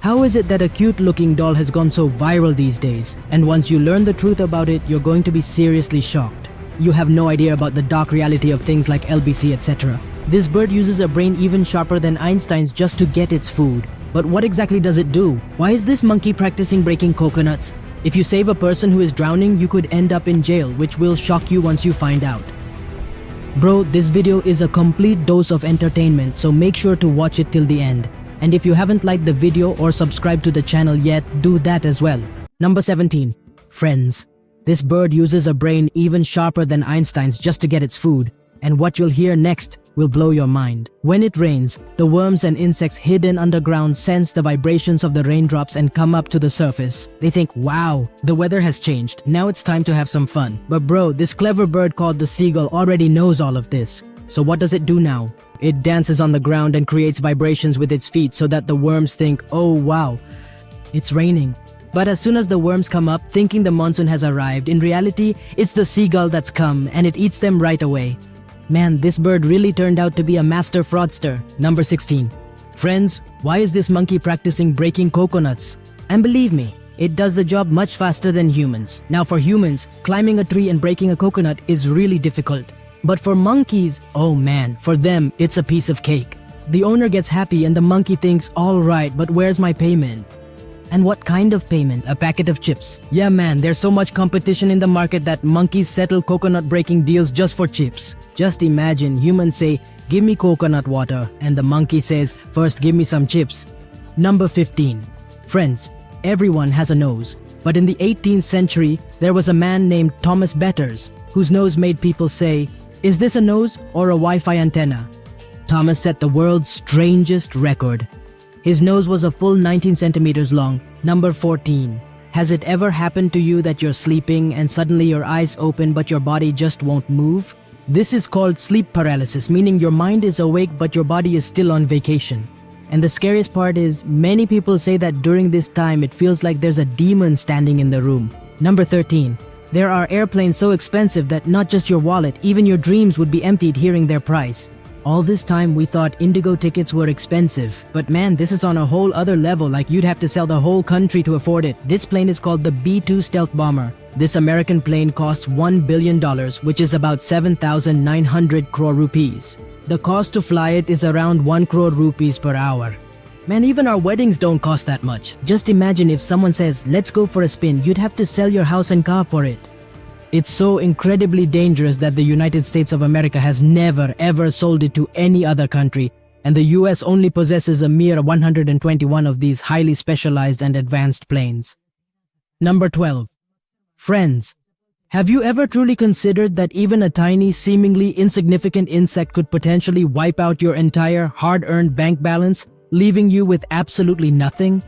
How is it that a cute-looking doll has gone so viral these days? And once you learn the truth about it, you're going to be seriously shocked. You have no idea about the dark reality of things like LBC, etc. This bird uses a brain even sharper than Einstein's just to get its food. But what exactly does it do? Why is this monkey practicing breaking coconuts? If you save a person who is drowning, you could end up in jail, which will shock you once you find out. Bro, this video is a complete dose of entertainment, so make sure to watch it till the end. And if you haven't liked the video or subscribed to the channel yet, do that as well. Number 17. Friends. This bird uses a brain even sharper than Einstein's just to get its food. And what you'll hear next will blow your mind. When it rains, the worms and insects hidden underground sense the vibrations of the raindrops and come up to the surface. They think, wow, the weather has changed. Now it's time to have some fun. But bro, this clever bird called the seagull already knows all of this. So what does it do now? It dances on the ground and creates vibrations with its feet so that the worms think, oh wow, it's raining. But as soon as the worms come up, thinking the monsoon has arrived, in reality, it's the seagull that's come and it eats them right away. Man, this bird really turned out to be a master fraudster. Number 16. Friends, why is this monkey practicing breaking coconuts? And believe me, it does the job much faster than humans. Now for humans, climbing a tree and breaking a coconut is really difficult. But for monkeys, oh man, for them, it's a piece of cake. The owner gets happy and the monkey thinks, alright, but where's my payment? And what kind of payment? A packet of chips. Yeah man, there's so much competition in the market that monkeys settle coconut breaking deals just for chips. Just imagine, humans say, give me coconut water, and the monkey says, first give me some chips. Number 15. Friends, everyone has a nose. But in the 18th century, there was a man named Thomas Betters, whose nose made people say, is this a nose or a Wi-Fi antenna? Thomas set the world's strangest record. His nose was a full 19 centimeters long. Number 14. Has it ever happened to you that you're sleeping and suddenly your eyes open but your body just won't move? This is called sleep paralysis, meaning your mind is awake but your body is still on vacation. And the scariest part is, many people say that during this time it feels like there's a demon standing in the room. Number 13. There are airplanes so expensive that not just your wallet, even your dreams would be emptied hearing their price. All this time we thought Indigo tickets were expensive. But man, this is on a whole other level, like you'd have to sell the whole country to afford it. This plane is called the B-2 stealth bomber. This American plane costs $1 billion, which is about 7,900 crore rupees. The cost to fly it is around 1 crore rupees per hour. Man, even our weddings don't cost that much. Just imagine if someone says, let's go for a spin, you'd have to sell your house and car for it. It's so incredibly dangerous that the United States of America has never ever sold it to any other country, and the US only possesses a mere 121 of these highly specialized and advanced planes. Number 12. Friends, have you ever truly considered that even a tiny, seemingly insignificant insect could potentially wipe out your entire hard-earned bank balance, leaving you with absolutely nothing?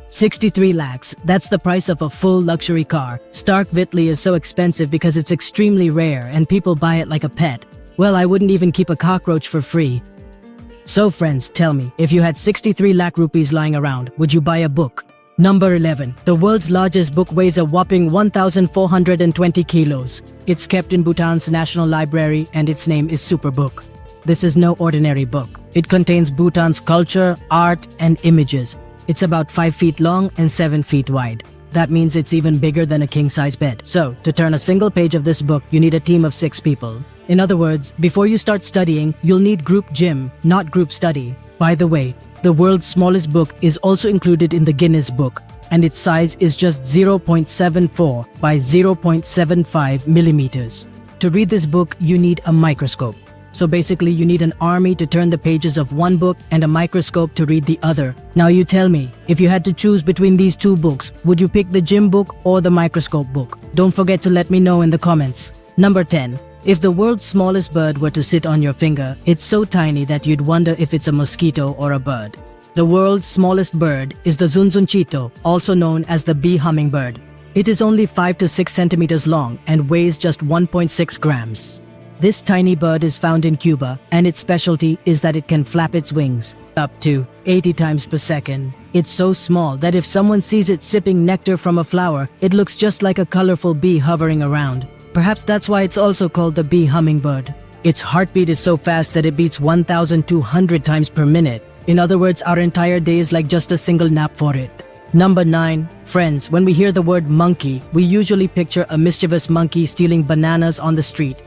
63 lakhs, that's the price of a full luxury car. Stark Whitley is so expensive because it's extremely rare and people buy it like a pet. Well, I wouldn't even keep a cockroach for free. So friends, tell me, if you had 63 lakh rupees lying around, would you buy a book? Number 11. The world's largest book weighs a whopping 1,420 kilos. It's kept in Bhutan's National Library and its name is Superbook. This is no ordinary book. It contains Bhutan's culture, art, and images. It's about 5 feet long and 7 feet wide. That means it's even bigger than a king-size bed. So, to turn a single page of this book, you need a team of 6 people. In other words, before you start studying, you'll need group gym, not group study. By the way, the world's smallest book is also included in the Guinness Book, and its size is just 0.74 by 0.75 millimeters. To read this book, you need a microscope. So basically, you need an army to turn the pages of one book and a microscope to read the other. Now you tell me, if you had to choose between these two books, would you pick the gym book or the microscope book? Don't forget to let me know in the comments. Number 10. If the world's smallest bird were to sit on your finger, it's so tiny that you'd wonder if it's a mosquito or a bird. The world's smallest bird is the zunzunchito, also known as the bee hummingbird. It is only 5 to 6 centimeters long and weighs just 1.6 grams. This tiny bird is found in Cuba, and its specialty is that it can flap its wings up to 80 times per second. It's so small that if someone sees it sipping nectar from a flower, it looks just like a colorful bee hovering around. Perhaps that's why it's also called the bee hummingbird. Its heartbeat is so fast that it beats 1,200 times per minute. In other words, our entire day is like just a single nap for it. Number 9. Friends, when we hear the word monkey, we usually picture a mischievous monkey stealing bananas on the street.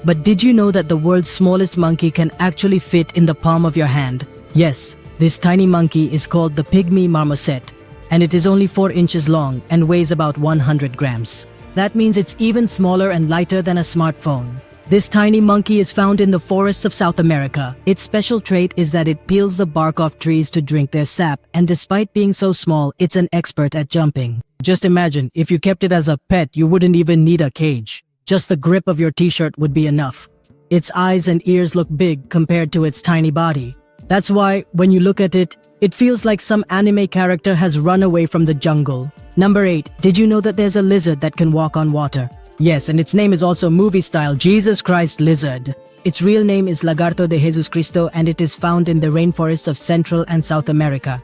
But did you know that the world's smallest monkey can actually fit in the palm of your hand? Yes, this tiny monkey is called the Pygmy Marmoset, and it is only 4 inches long and weighs about 100 grams. That means it's even smaller and lighter than a smartphone. This tiny monkey is found in the forests of South America. Its special trait is that it peels the bark off trees to drink their sap, and despite being so small, it's an expert at jumping. Just imagine, if you kept it as a pet, you wouldn't even need a cage. Just the grip of your t-shirt would be enough. Its eyes and ears look big compared to its tiny body. That's why, when you look at it, it feels like some anime character has run away from the jungle. Number 8. Did you know that there's a lizard that can walk on water? Yes, and its name is also movie-style Jesus Christ lizard. Its real name is Lagarto de Jesus Cristo, and it is found in the rainforests of Central and South America.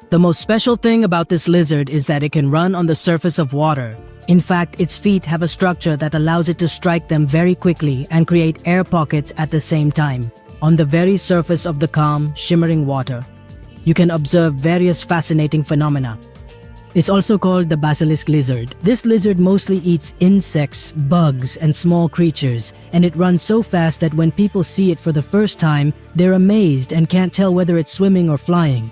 The most special thing about this lizard is that it can run on the surface of water. In fact, its feet have a structure that allows it to strike them very quickly and create air pockets at the same time, on the very surface of the calm, shimmering water. You can observe various fascinating phenomena. It's also called the basilisk lizard. This lizard mostly eats insects, bugs, and small creatures, and it runs so fast that when people see it for the first time, they're amazed and can't tell whether it's swimming or flying.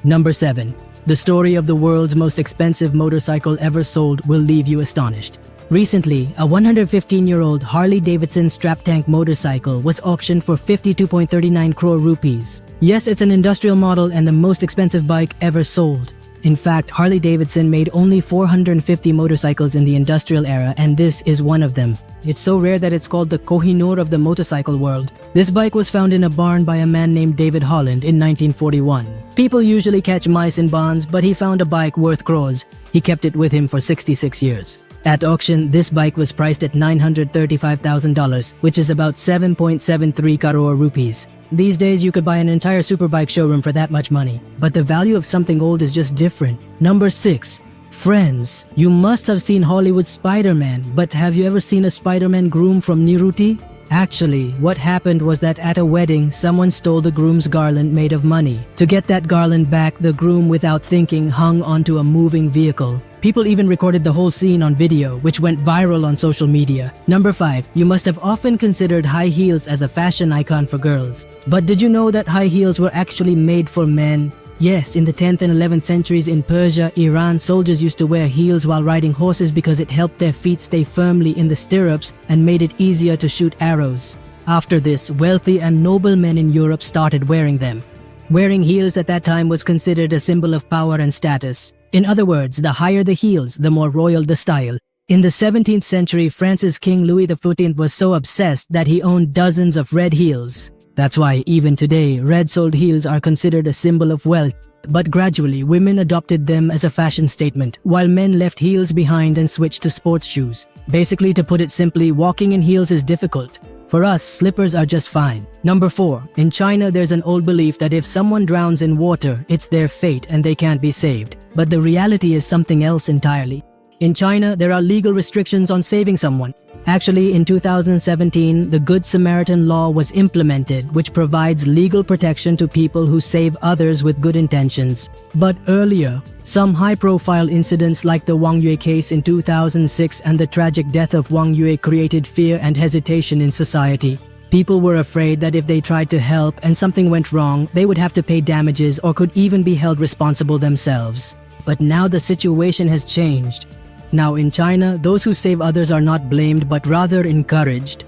Number 7. The story of the world's most expensive motorcycle ever sold will leave you astonished. Recently, a 115-year-old Harley-Davidson strap-tank motorcycle was auctioned for 52.39 crore rupees. Yes, it's an industrial model and the most expensive bike ever sold. In fact, Harley-Davidson made only 450 motorcycles in the industrial era, and this is one of them. It's so rare that it's called the Kohinoor of the motorcycle world. This bike was found in a barn by a man named David Holland in 1941. People usually catch mice in barns, but he found a bike worth crores. He kept it with him for 66 years. At auction, this bike was priced at $935,000, which is about 7.73 crore rupees. These days, you could buy an entire superbike showroom for that much money. But the value of something old is just different. Number 6. Friends, you must have seen Hollywood's Spider-Man, but have you ever seen a Spider-Man groom from Niruti? Actually, what happened was that at a wedding, someone stole the groom's garland made of money. To get that garland back, the groom, without thinking, hung onto a moving vehicle. People even recorded the whole scene on video, which went viral on social media. Number 5. You must have often considered high heels as a fashion icon for girls. But did you know that high heels were actually made for men? Yes, in the 10th and 11th centuries in Persia, Iran, soldiers used to wear heels while riding horses because it helped their feet stay firmly in the stirrups and made it easier to shoot arrows. After this, wealthy and noble men in Europe started wearing them. Wearing heels at that time was considered a symbol of power and status. In other words, the higher the heels, the more royal the style. In the 17th century, France's King Louis XIV was so obsessed that he owned dozens of red heels. That's why, even today, red-soled heels are considered a symbol of wealth. But gradually, women adopted them as a fashion statement, while men left heels behind and switched to sports shoes. Basically, to put it simply, walking in heels is difficult. For us, slippers are just fine. Number 4. In China, there's an old belief that if someone drowns in water, it's their fate and they can't be saved. But the reality is something else entirely. In China, there are legal restrictions on saving someone. Actually, in 2017, the Good Samaritan law was implemented, which provides legal protection to people who save others with good intentions. But earlier, some high-profile incidents like the Wang Yue case in 2006 and the tragic death of Wang Yue created fear and hesitation in society. People were afraid that if they tried to help and something went wrong, they would have to pay damages or could even be held responsible themselves. But now the situation has changed. Now in China, those who save others are not blamed but rather encouraged.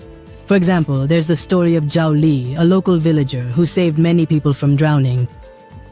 For example, there's the story of Zhao Li, a local villager who saved many people from drowning.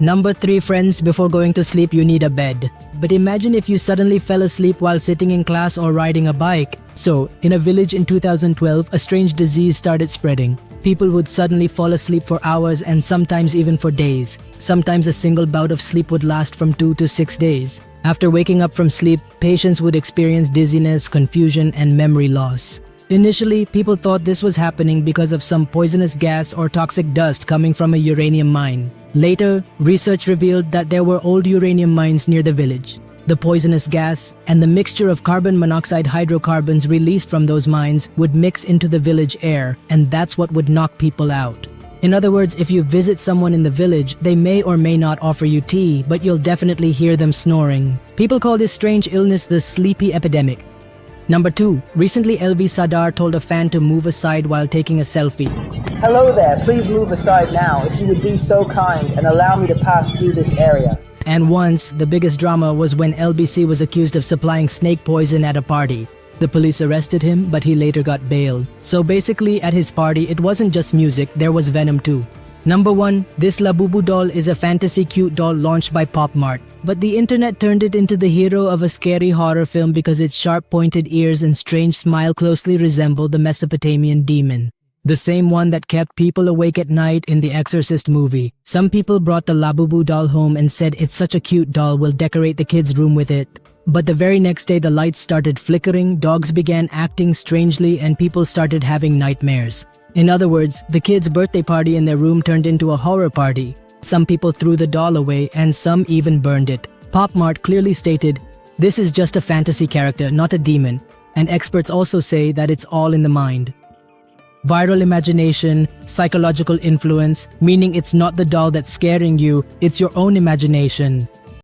Number 3, friends, before going to sleep you need a bed. But imagine if you suddenly fell asleep while sitting in class or riding a bike. So, in a village in 2012, a strange disease started spreading. People would suddenly fall asleep for hours and sometimes even for days. Sometimes a single bout of sleep would last from 2 to 6 days. After waking up from sleep, patients would experience dizziness, confusion, and memory loss. Initially, people thought this was happening because of some poisonous gas or toxic dust coming from a uranium mine. Later, research revealed that there were old uranium mines near the village. The poisonous gas and the mixture of carbon monoxide hydrocarbons released from those mines would mix into the village air, and that's what would knock people out. In other words, if you visit someone in the village, they may or may not offer you tea, but you'll definitely hear them snoring. People call this strange illness the sleepy epidemic. Number 2. Recently, LV Sadar told a fan to move aside while taking a selfie. Hello there, please move aside now if you would be so kind and allow me to pass through this area. And once, the biggest drama was when LBC was accused of supplying snake poison at a party. The police arrested him, but he later got bailed. So basically, at his party, it wasn't just music, there was venom too. Number 1. This Labubu doll is a fantasy cute doll launched by Pop Mart. But the internet turned it into the hero of a scary horror film because its sharp-pointed ears and strange smile closely resemble the Mesopotamian demon. The same one that kept people awake at night in the Exorcist movie. Some people brought the Labubu doll home and said it's such a cute doll, we'll decorate the kids' room with it. But the very next day the lights started flickering, dogs began acting strangely, and people started having nightmares. In other words, the kids' birthday party in their room turned into a horror party. Some people threw the doll away and some even burned it. Pop Mart clearly stated, this is just a fantasy character, not a demon. And experts also say that it's all in the mind. Viral imagination, psychological influence, meaning it's not the doll that's scaring you, it's your own imagination.